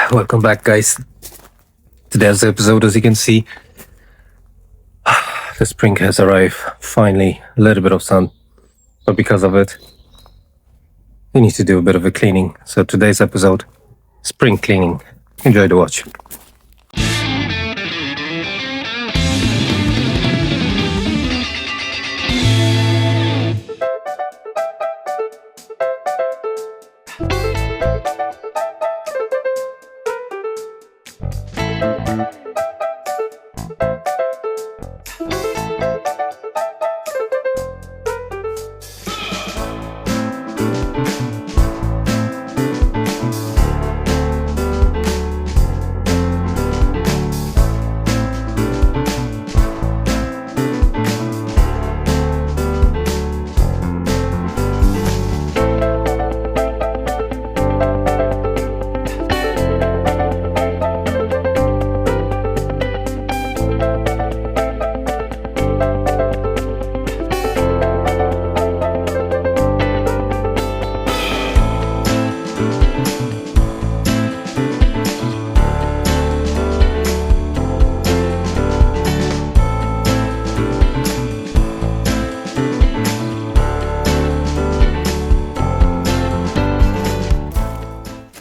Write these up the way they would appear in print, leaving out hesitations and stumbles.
Welcome back, guys. Today's episode, as you can see, the spring has arrived. Finally, a little bit of sun, but because of it, we need to do a bit of a cleaning. So today's episode, spring cleaning. Enjoy the watch.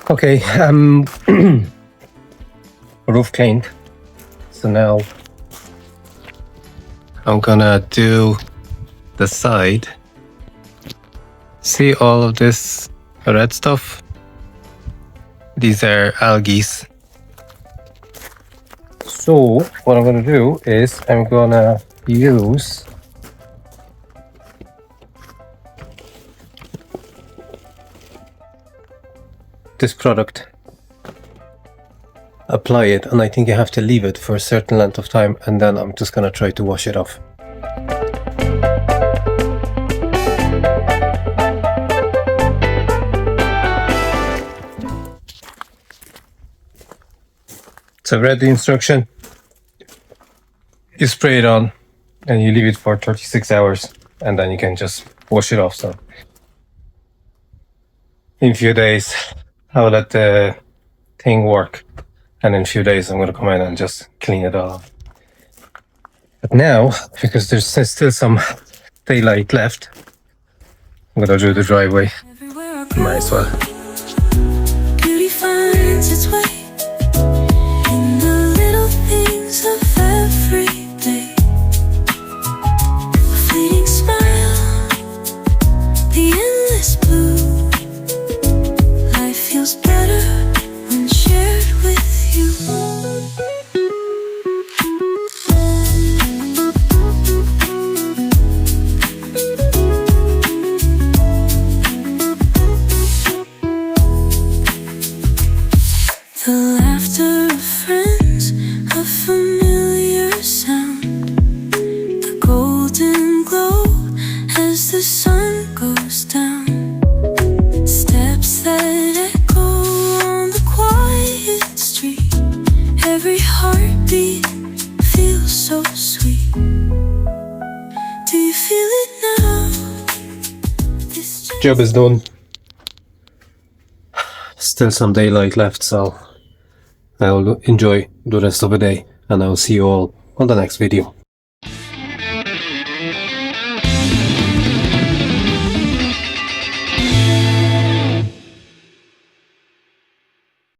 Okay, roof cleaned. So now I'm gonna do the side. See all of this red stuff? These are algae. So what I'm gonna do is I'm gonna use this product, apply it, and I think you have to leave it for a certain length of time, and then I'm just gonna try to wash it off. So read the instruction, you spray it on and you leave it for 36 hours and then you can just wash it off. So in a few days I'll let the thing work, and in a few days I'm going to come in and just clean it all off. But now, because there's still some daylight left, I'm going to do the driveway. Might as well. Beauty finds its way in the little things of every day. A fleeting smile, the endless blue. Life feels better when shared with you. The laughter of friends, a familiar sound. The golden glow as the sun goes down. Steps that echo on the quiet street. Every heartbeat feels so sweet. Do you feel it now? This Job is done. Still some daylight left, so I'll enjoy the rest of the day, and I'll see you all on the next video.